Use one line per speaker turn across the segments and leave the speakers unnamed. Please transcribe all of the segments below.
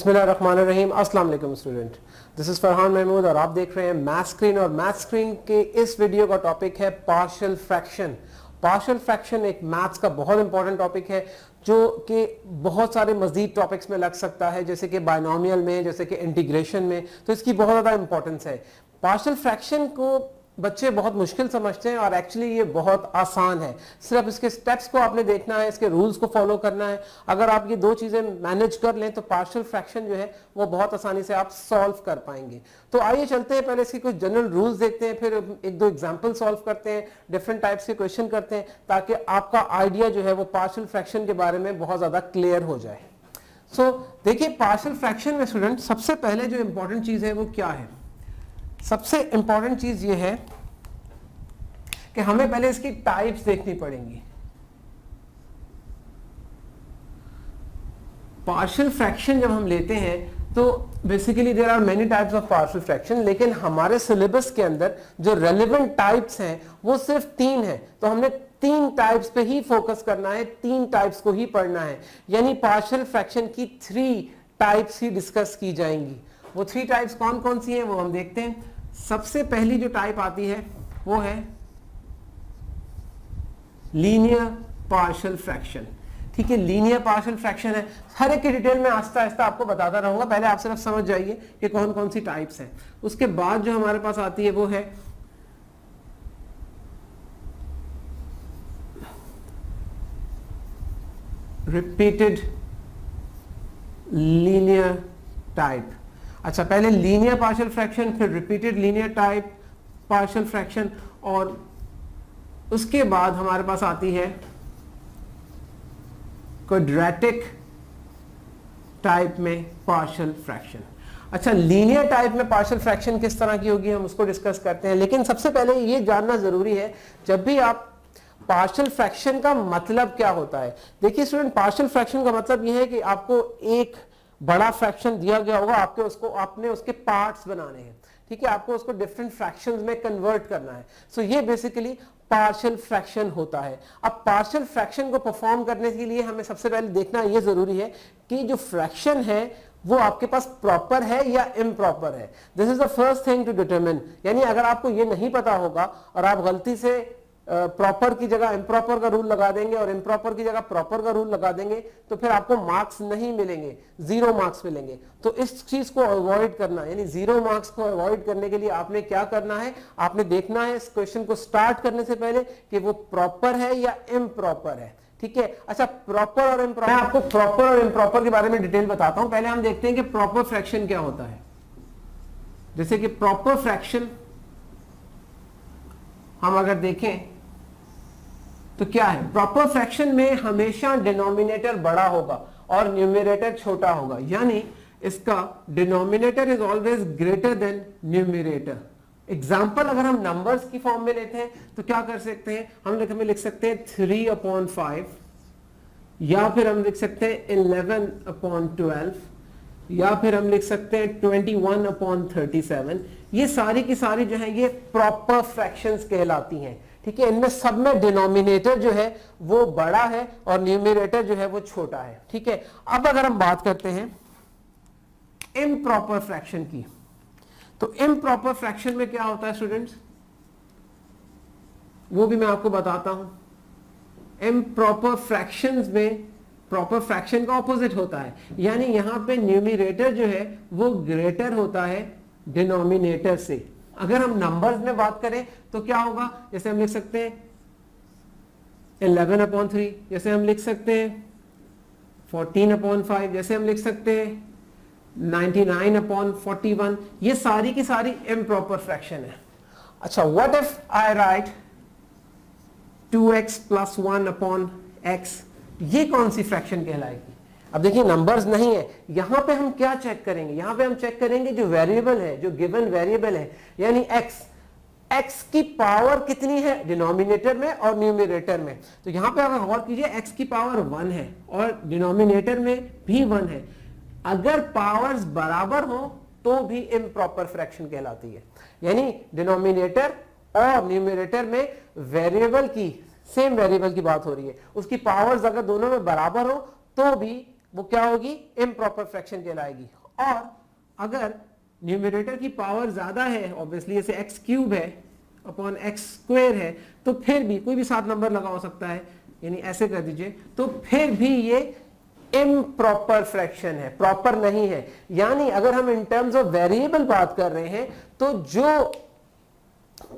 बिस्मिल्लाहिर्रहमानिर्रहीम। अस्सलाम वालेकुम student, this is Farhan Mahmood और आप देख रहे हैं मैथ स्क्रीन। और मैथ स्क्रीन के इस वीडियो का टॉपिक है पार्शियल फ्रैक्शन। पार्शियल फ्रैक्शन एक मैथ्स का बहुत इंपॉर्टेंट टॉपिक है जो कि बहुत सारे मजीद टॉपिक्स में लग सकता है, जैसे कि बायनोमियल में, जैसे कि इंटीग्रेशन में, तो इसकी बहुत ज़्यादा इंपॉर्टेंस है। पार्शियल फ्रैक्शन को बच्चे बहुत मुश्किल समझते हैं और एक्चुअली ये बहुत आसान है। सिर्फ इसके स्टेप्स को आपने देखना है, इसके रूल्स को फॉलो करना है। अगर आप ये दो चीज़ें मैनेज कर लें तो पार्शियल फ्रैक्शन जो है वो बहुत आसानी से आप सॉल्व कर पाएंगे। तो आइए चलते हैं, पहले इसके कुछ जनरल रूल्स देखते हैं, फिर एक दो एग्जाम्पल सॉल्व करते हैं, डिफरेंट टाइप्स के क्वेश्चन करते हैं, ताकि आपका आइडिया जो है वो पार्शियल फ्रैक्शन के बारे में बहुत ज़्यादा क्लियर हो जाए। सो देखिए, पार्शियल फ्रैक्शन में स्टूडेंट सबसे पहले जो इंपॉर्टेंट चीज़ है वो क्या है? सबसे इंपॉर्टेंट चीज ये है कि हमें पहले इसकी टाइप्स देखनी पड़ेंगी। पार्शियल फ्रैक्शन जब हम लेते हैं तो basically there are many types of partial fraction, लेकिन हमारे सिलेबस के अंदर जो रेलेवेंट टाइप्स हैं वो सिर्फ 3 हैं। तो हमने 3 टाइप्स पे ही फोकस करना है, 3 टाइप्स को ही पढ़ना है। यानी पार्शियल फ्रैक्शन की 3 टाइप्स ही डिस्कस की जाएंगी। वो 3 टाइप्स कौन कौन सी हैं वो हम देखते हैं। सबसे पहली जो टाइप आती है वो है लीनियर पार्शियल फ्रैक्शन। ठीक है, लीनियर पार्शियल फ्रैक्शन है। हर एक की डिटेल में आस्ता आस्ता आपको बताता रहूंगा, पहले आप सिर्फ समझ जाइए कि कौन कौन सी टाइप्स हैं। उसके बाद जो हमारे पास आती है वो है रिपीटेड लीनियर टाइप। अच्छा, पहले लीनियर पार्शियल फ्रैक्शन, फिर repeated linear type partial fraction, और उसके बाद हमारे पास आती है क्वाड्रेटिक टाइप में पार्शियल फ्रैक्शन। अच्छा, लीनियर टाइप में पार्शियल फ्रैक्शन किस तरह की होगी हम उसको डिस्कस करते हैं, लेकिन सबसे पहले ये जानना जरूरी है जब भी आप पार्शियल फ्रैक्शन का मतलब क्या होता है। देखिए स्टूडेंट, पार्शियल फ्रैक्शन का मतलब यह है कि आपको एक बड़ा फ्रैक्शन दिया गया होगा, आपने उसके पार्ट्स बनाने हैं। ठीक है, आपको उसको डिफरेंट फ्रैक्शंस में कन्वर्ट करना है। सो ये बेसिकली पार्शियल फ्रैक्शन होता है। अब पार्शियल फ्रैक्शन को परफॉर्म करने के लिए हमें सबसे पहले देखना ये जरूरी है कि जो फ्रैक्शन है वो आपके पास प्रॉपर है या इम्प्रॉपर है। This is the first thing to determine. यानी अगर आपको ये नहीं पता होगा और आप गलती से प्रॉपर की जगह इम्प्रॉपर का रूल लगा देंगे और इम्प्रॉपर की जगह प्रॉपर का रूल लगा देंगे तो फिर आपको मार्क्स नहीं मिलेंगे, 0 मार्क्स मिलेंगे। तो इस चीज को अवॉइड करना, यानी 0 मार्क्स को अवॉइड करने के लिए आपने क्या करना है, आपने देखना है इस क्वेश्चन को स्टार्ट करने से पहले कि वो प्रॉपर है या इम्प्रॉपर है। ठीक है, अच्छा, प्रॉपर और इम्प्रॉपर, मैं आपको प्रॉपर और इम्प्रॉपर के बारे में डिटेल बताता हूं। पहले हम देखते हैं कि प्रॉपर फ्रैक्शन क्या होता है। जैसे कि प्रॉपर फ्रैक्शन हम अगर देखें तो क्या है, प्रॉपर फ्रैक्शन में हमेशा डिनोमिनेटर बड़ा होगा और न्यूमरेटर छोटा होगा। यानी इसका denominator is always greater than numerator. Example अगर हम नंबर्स की फॉर्म में लेते हैं तो क्या कर सकते हैं, हम लिख सकते हैं 3/5, या फिर हम लिख सकते हैं 11/12, या फिर हम लिख सकते हैं 21/37। ये सारी की सारी जो है ये प्रॉपर फ्रैक्शंस कहलाती हैं। ठीक है, इनमें सब में डिनोमिनेटर जो है वो बड़ा है और न्यूमरेटर जो है वो छोटा है। ठीक है, अब अगर हम बात करते हैं इम्प्रॉपर फ्रैक्शन की, तो इम्प्रॉपर फ्रैक्शन में क्या होता है स्टूडेंट्स, वो भी मैं आपको बताता हूं। इम्प्रॉपर फ्रैक्शंस में प्रॉपर फ्रैक्शन का ऑपोजिट होता है, यानी यहां पे न्यूमरेटर जो है वो ग्रेटर होता है डिनोमिनेटर से। अगर हम नंबर्स में बात करें तो क्या होगा, जैसे हम लिख सकते हैं 11/3, जैसे हम लिख सकते हैं 14/5, जैसे हम लिख सकते हैं 99/41। ये सारी की सारी इम्प्रॉपर फ्रैक्शन है। अच्छा, what if I right 2x + 1/x, ये कौन सी फ्रैक्शन कहलाएगी? अब देखिए, नंबर्स नहीं है, यहां पे हम क्या चेक करेंगे, यहां पे हम चेक करेंगे जो वेरिएबल है, जो गिवन वेरिएबल है, यानी x की पावर कितनी है डिनोमिनेटर में और न्यूमरेटर में। तो यहां पे अगर गौर कीजिए, x की पावर 1 है और डिनोमिनेटर में भी 1 है। अगर पावर्स बराबर हो तो भी इम्प्रॉपर फ्रैक्शन कहलाती है। यानी डिनोमिनेटर और न्यूमरेटर में वेरिएबल की, सेम वेरिएबल की बात हो रही है, उसकी पावर्स अगर दोनों में बराबर हो तो भी वो क्या होगी, इम्प्रॉपर फ्रैक्शन कहलाएगी। और अगर न्यूमरेटर की पावर ज्यादा है, ऑब्वियसली जैसे एक्स क्यूब है अपॉन एक्स स्क्वायर है, तो फिर भी कोई भी 7 नंबर लगा हो सकता है, यानी ऐसे कर दीजिए, तो फिर भी ये इम्प्रॉपर फ्रैक्शन है, प्रॉपर नहीं है। यानी अगर हम इन टर्म्स ऑफ वेरिएबल बात कर रहे हैं तो जो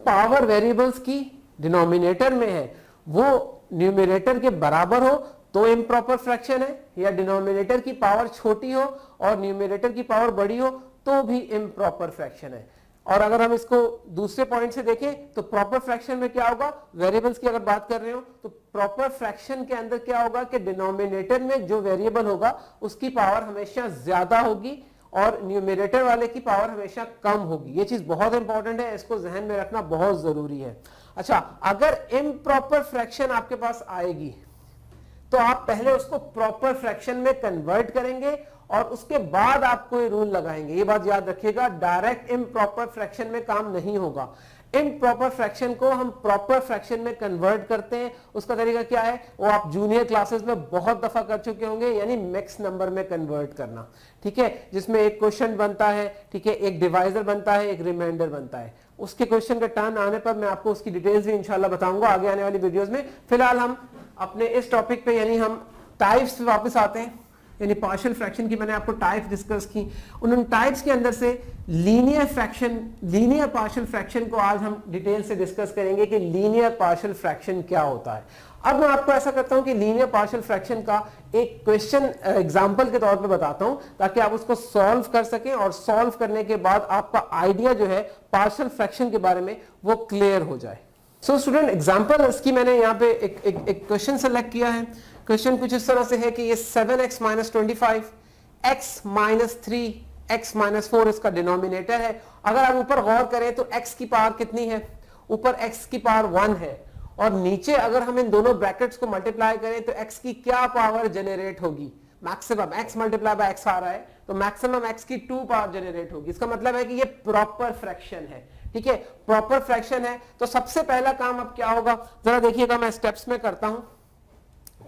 पावर वेरिएबल्स की डिनोमिनेटर में है वो न्यूमरेटर के बराबर हो तो इम्प्रॉपर फ्रैक्शन है, या डिनोमिनेटर की पावर छोटी हो और न्यूमरेटर की पावर बड़ी हो तो भी इम्प्रॉपर फ्रैक्शन है। और अगर हम इसको दूसरे पॉइंट से देखें तो प्रॉपर फ्रैक्शन में क्या होगा, वेरिएबल्स की अगर बात कर रहे हो तो प्रॉपर फ्रैक्शन के अंदर क्या होगा कि डिनोमिनेटर में जो वेरिएबल होगा उसकी पावर हमेशा ज्यादा होगी और न्यूमरेटर वाले की पावर हमेशा कम होगी। ये चीज बहुत इंपॉर्टेंट है, इसको जहन में रखना बहुत जरूरी है। अच्छा, अगर इम्प्रॉपर फ्रैक्शन आपके पास आएगी तो आप पहले उसको प्रॉपर फ्रैक्शन में कन्वर्ट करेंगे और उसके बाद आप कोई रूल लगाएंगे। ये बात याद रखिएगा, डायरेक्ट इम्प्रॉपर फ्रैक्शन में काम नहीं होगा। इम्प्रॉपर फ्रैक्शन को हम प्रॉपर फ्रैक्शन में कन्वर्ट करते हैं। उसका तरीका क्या है वो आप जूनियर क्लासेस में बहुत दफा कर चुके होंगे, यानी मिक्स नंबर में कन्वर्ट करना, ठीक है, जिसमें एक क्वेश्चन बनता है, ठीक है, एक डिवाइजर बनता है, एक रिमाइंडर बनता है। उसके क्वेश्चन का टर्न आने पर मैं आपको उसकी डिटेल्स भी इंशाल्लाह बताऊंगा आगे आने वाली वीडियोस में। फिलहाल हम अपने इस टॉपिक पे यानी हम टाइप्स पे वापस आते हैं, यानी पार्शियल फ्रैक्शन की मैंने आपको टाइप्स डिस्कस की। उन टाइप्स के अंदर से linear fraction, linear partial fraction को आज हम डिटेल से डिस्कस करेंगे कि लीनियर पार्शियल फ्रैक्शन क्या होता है। अब मैं आपको ऐसा करता हूं कि लीनियर पार्शियल फ्रैक्शन का एक क्वेश्चन एग्जांपल के तौर पे बताता हूं ताकि आप उसको सॉल्व कर सकें और सॉल्व करने के बाद आपका आइडिया जो है पार्शियल फ्रैक्शन के बारे में वो क्लियर हो जाए। सो स्टूडेंट, एग्जांपल इसकी मैंने यहाँ पे एक क्वेश्चन सेलेक्ट किया है। क्वेश्चन कुछ इस तरह से है कि ये 7x - 25 x - 3 x - 4 इसका डिनोमिनेटर है। अगर आप ऊपर गौर करें तो x की पावर कितनी है, ऊपर x की पावर 1 है और नीचे अगर हम इन दोनों ब्रैकेट्स को मल्टीप्लाई करें तो x की क्या पावर जनरेट होगी, maximum x multiply by x आ रहा है तो मैक्सिमम x की 2 पावर जनरेट होगी। इसका मतलब है कि ये प्रॉपर फ्रैक्शन है, ठीक है, प्रॉपर फ्रैक्शन है। तो सबसे पहला काम अब क्या होगा, जरा देखिएगा, मैं स्टेप्स में करता हूं,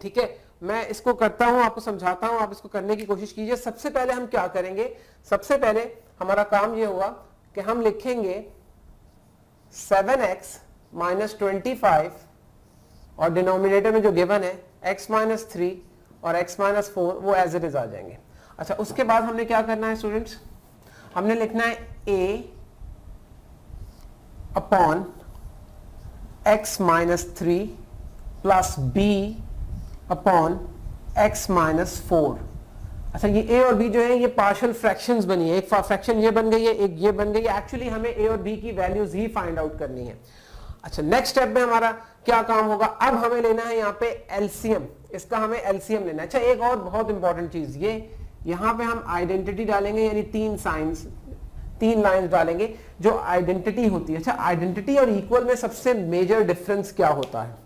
ठीक है, मैं इसको करता हूं, आपको समझाता हूं, आप इसको करने की कोशिश कीजिए। सबसे पहले हम क्या करेंगे, सबसे पहले हमारा काम ये हुआ कि हम लिखेंगे 7x - 25 और डिनोमिनेटर में जो गिवन है x - 3 और x - 4 वो एज इट इज आ जाएंगे। अच्छा, उसके बाद हमने क्या करना है स्टूडेंट्स, हमने लिखना है a upon x - 3 plus b upon x - 4। अच्छा, ये a और b जो है ये पार्शियल फ्रैक्शंस बनी है, एक फ्रैक्शन ये बन गई है, एक ये बन गई है। एक्चुअली हमें a और b की वैल्यूज ही फाइंड आउट करनी है। अच्छा, नेक्स्ट स्टेप में हमारा क्या काम होगा, अब हमें लेना है यहाँ पे एलसीएम, इसका हमें एलसीएम लेना है। अच्छा, एक और बहुत इंपॉर्टेंट चीज, ये यहाँ पे हम आइडेंटिटी डालेंगे, यानी 3 लाइंस डालेंगे जो आइडेंटिटी होती है। अच्छा, आइडेंटिटी और इक्वल में सबसे मेजर डिफरेंस क्या होता है,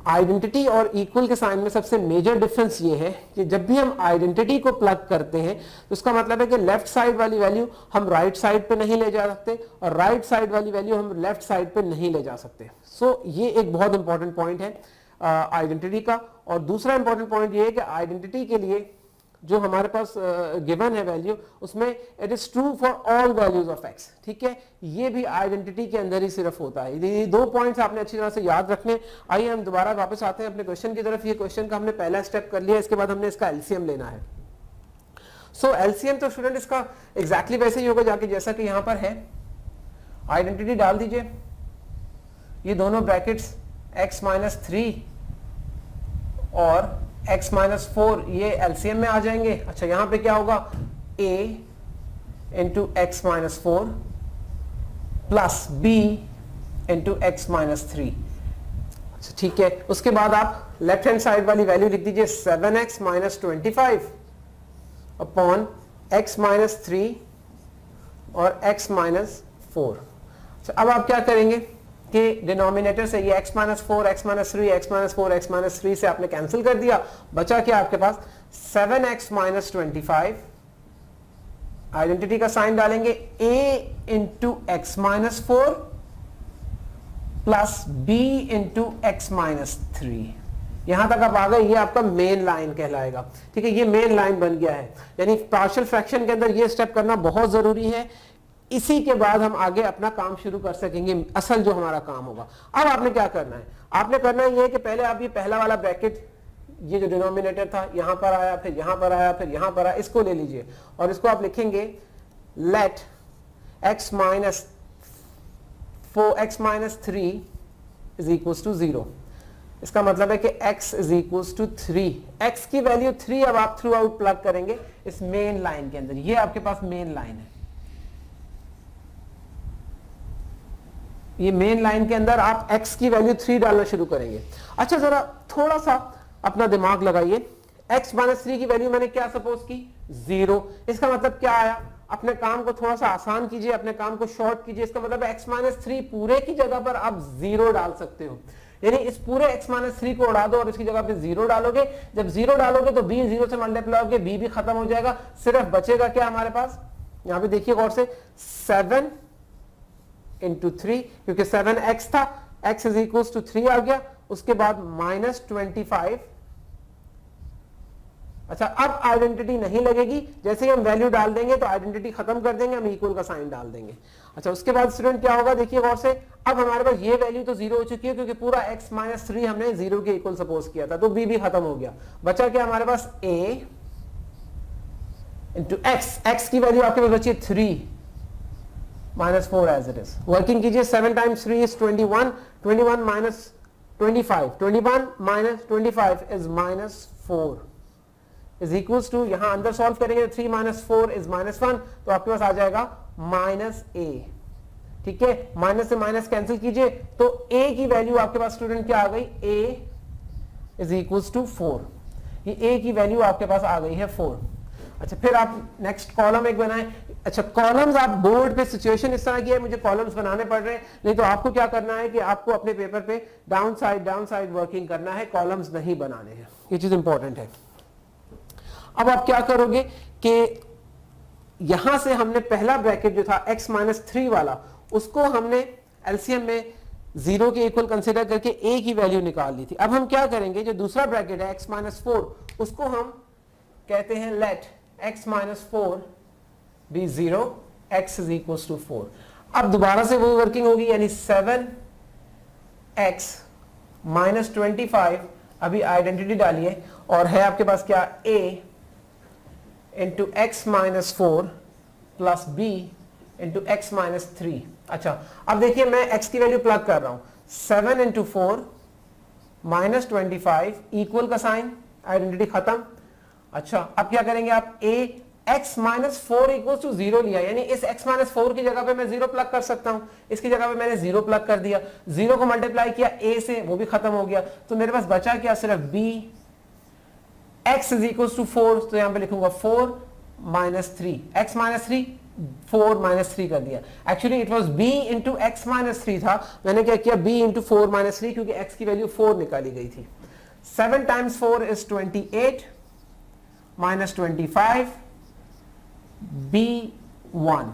आइडेंटिटी और इक्वल के साइन में सबसे मेजर डिफरेंस ये है कि जब भी हम आइडेंटिटी को प्लग करते हैं तो उसका मतलब है कि लेफ्ट साइड वाली वैल्यू हम राइट साइड पे नहीं ले जा सकते और राइट साइड वाली वैल्यू हम लेफ्ट साइड पे नहीं ले जा सकते। सो ये एक बहुत इंपॉर्टेंट पॉइंट है आइडेंटिटी का। और दूसरा इंपॉर्टेंट पॉइंट ये है कि आइडेंटिटी के लिए जो हमारे पास गिवन है वैल्यू, उसमें it is true for all values of x, ठीक है, ये भी आइडेंटिटी के अंदर ही सिर्फ होता है। ये 2 पॉइंट्स आपने अच्छी तरह से याद रखने। आइए हम दोबारा वापस आते हैं अपने क्वेश्चन की तरफ। ये क्वेश्चन का हमने पहला स्टेप कर लिया, इसके बाद हमने इसका एलसीएम लेना है। सो एलसीएम तो स्टूडेंट इसका एग्जैक्टली वैसे ही होगा जाके जैसा कि यहां पर है, आइडेंटिटी डाल दीजिए, ये दोनों ब्रैकेट्स x - 3 और x - 4 ये एलसीएम में आ जाएंगे। अच्छा, यहां पे क्या होगा, a into x - 4 plus b into x - 3। अच्छा, ठीक है, उसके बाद आप लेफ्ट हैंड साइड वाली वैल्यू लिख दीजिए 7x - 25 अपॉन x - 3 और x - 4। अच्छा, अब आप क्या करेंगे कि डिनोमिनेटर से ये x - 4 x - 3 x - 4 x - 3 से आपने कैंसिल कर दिया, बचा क्या आपके पास 7x - 25, आइडेंटिटी का साइन डालेंगे a into x - 4 plus b into x - 3, यहां तक आप आ गए, ये आपका मेन लाइन कहलाएगा। ठीक है, ये मेन लाइन बन गया है। यानी पार्शियल फ्रैक्शन के अंदर ये स्टेप करना बहुत जरूरी है। इसी के बाद हम आगे अपना काम शुरू कर सकेंगे, असल जो हमारा काम होगा। अब आपने क्या करना है, आपने करना ये है कि पहले आप ये पहला वाला ब्रैकेट, ये जो डिनोमिनेटर था यहां पर आया, फिर यहां पर आया, फिर यहां पर आया, इसको ले लीजिए और इसको आप लिखेंगे let x minus 3 is equals to 0। इसका मतलब है कि x is equals to 3, x की वैल्यू 3 अब आप थ्रू आउट प्लग करेंगे इस मेन लाइन के अंदर। ये आपके पास मेन लाइन है, ये मेन लाइन के अंदर आप x की वैल्यू 3 डालना शुरू करेंगे। अच्छा, जरा थोड़ा सा अपना दिमाग लगाइए, x माइनस 3 की वैल्यू मैंने क्या सपोज की, 0। इसका मतलब क्या आया, अपने काम को थोड़ा सा आसान कीजिए, अपने काम को शॉर्ट कीजिए। इसका मतलब x माइनस 3 पूरे की जगह पर आप 0 डाल सकते हो, यानी इस पूरे x माइनस 3 को उड़ा दो और इसकी जगह पे 0 डालोगे। जब 0 डालोगे तो b 0 से मल्टीप्लाई होकर b भी खत्म हो जाएगा, सिर्फ बचेगा क्या हमारे पास, यहां पे देखिए गौर से, 7 इंटू 3, क्योंकि 7x था, x इज इक्वल टू 3 आ गया, उसके बाद माइनस 25। अच्छा, अब आइडेंटिटी नहीं लगेगी, जैसे ही हम वैल्यू डाल देंगे तो आइडेंटिटी खत्म कर देंगे, हम इक्वल का साइन डाल देंगे। अच्छा, उसके बाद स्टूडेंट क्या होगा, देखिए गौर से, अब हमारे पास ये वैल्यू तो 0 हो चुकी है क्योंकि पूरा x माइनस 3 हमने 0 के इक्वल सपोज किया था, तो b भी खत्म हो गया। बचा क्या हमारे पास, a इंटू x की वैल्यू आपके पास बची 3 minus 4 as it is. Working कीजिए, 7 times 3 is 21, 21 minus 25, 21 minus 25 is minus 4 is equals to, यहां अंदर सॉल्व करेंगे 3 माइनस 4 इज माइनस 1, तो आपके पास आ जाएगा माइनस a। ठीक है, माइनस से माइनस कैंसिल कीजिए तो a की वैल्यू आपके पास स्टूडेंट क्या आ गई, a इज इक्वल्स टू 4। ये a की वैल्यू आपके पास आ गई है 4। अच्छा, फिर आप नेक्स्ट कॉलम एक बनाएं। अच्छा, कॉलम्स आप बोर्ड पे सिचुएशन इस तरह की है, मुझे कॉलम्स बनाने पड़ रहे हैं, नहीं तो आपको क्या करना है कि आपको अपने पेपर पे डाउन साइड वर्किंग करना है, कॉलम्स नहीं बनाने हैं, ये चीज इंपॉर्टेंट है। अब आप क्या करोगे कि यहां से हमने पहला ब्रैकेट जो था x माइनस 3 वाला, उसको हमने एलसीएम में 0 के इक्वल कंसीडर करके a की वैल्यू निकाल ली थी। अब हम क्या करेंगे, जो दूसरा ब्रैकेट है x माइनस 4, उसको हम कहते हैं let x minus 4 be 0, x is equal to 4। अब दोबारा से वो वर्किंग होगी, यानी 7x माइनस 25, अभी आइडेंटिटी डालिए, और है आपके पास क्या, a into x minus 4 plus b into x minus 3। अच्छा, अब देखिए मैं x की वैल्यू प्लग कर रहा हूं, 7 इंटू 4 माइनस 25 इक्वल का साइन, आइडेंटिटी खत्म। अच्छा, अब क्या करेंगे आप, a x minus 4 equal to 0 लिया, यानी इस x माइनस 4 की जगह पे मैं 0 प्लग कर सकता हूं, इसकी जगह पे मैंने 0 प्लग कर दिया, 0 को मल्टीप्लाई किया a से, वो भी खत्म हो गया, तो मेरे पास बचा क्या, सिर्फ b x is equal to 4, तो यहां पे लिखूंगा 4 माइनस 3, x माइनस 3 4 माइनस 3 कर दिया। Actually it was b into x minus 3 था, मैंने क्या किया, b इंटू 4 माइनस 3, क्योंकि x की वैल्यू 4 निकाली गई थी। 7 टाइम्स 4 इज 28 माइनस 25 b1।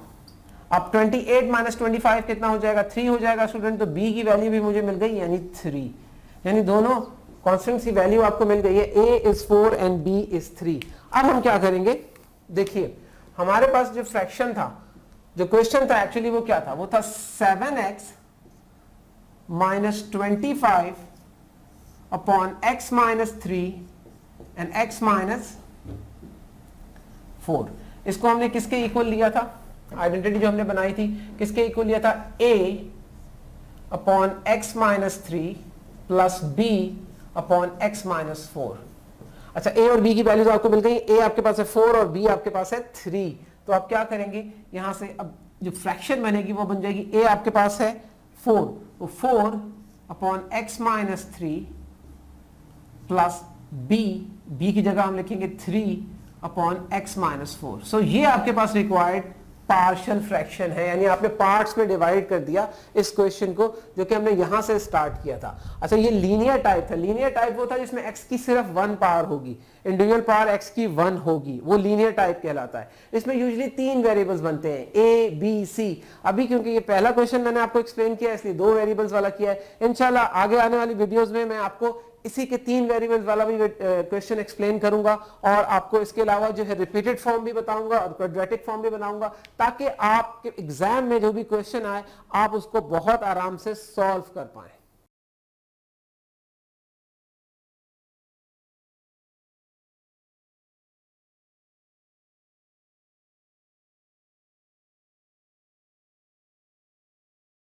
अब 28 माइनस 25 कितना हो जाएगा, 3 हो जाएगा स्टूडेंट, तो b की वैल्यू भी मुझे मिल गई, यानी 3, यानी दोनों कांस्टेंट्स की वैल्यू आपको मिल गई है, a is 4 and b is 3। अब हम क्या करेंगे, देखिए हमारे पास जो फ्रैक्शन था, जो क्वेश्चन था एक्चुअली वो क्या था, वो था 7x minus 25 upon x minus 3 and x minus 4। इसको हमने किसके इक्वल लिया था, आइडेंटिटी जो हमने बनाई थी किसके इक्वल लिया था, a upon x minus 3 plus b upon x minus 4। अच्छा, a और b की वैल्यूज आपको मिल गई, a आपके पास है 4 और b आपके पास है 3, तो आप क्या करेंगे, यहां से अब जो फ्रैक्शन बनेगी वो बन जाएगी, a आपके पास है 4, तो 4 upon x minus 3 plus b की जगह हम लिखेंगे 3 अपॉन x माइनस 4। सो ये आपके पास रिक्वायर्ड पार्शियल फ्रैक्शन है, यानी आपने पार्ट्स में डिवाइड कर दिया इस क्वेश्चन को, जो कि हमने यहां से स्टार्ट किया था। अच्छा, ये लीनियर टाइप था, लीनियर टाइप वो था जिसमें x की सिर्फ 1 पावर होगी, इंडिविजुअल पावर x की 1 होगी, वो लीनियर टाइप कहलाता है। इसमें यूजुअली 3 वेरिएबल्स बनते हैं, a b c। अभी क्योंकि ये पहला क्वेश्चन मैंने आपको एक्सप्लेन किया इसलिए 2 वेरिएबल्स वाला किया है, इंशाल्लाह आगे आने वाली वीडियोस में मैं आपको इसी के 3 वेरिएबल्स वाला भी क्वेश्चन एक्सप्लेन करूंगा और आपको इसके अलावा जो है रिपीटेड फॉर्म भी बताऊंगा और क्वाड्रेटिक फॉर्म भी बनाऊंगा, ताकि आपके एग्जाम में जो भी क्वेश्चन आए आप उसको बहुत आराम से सॉल्व कर पाएं।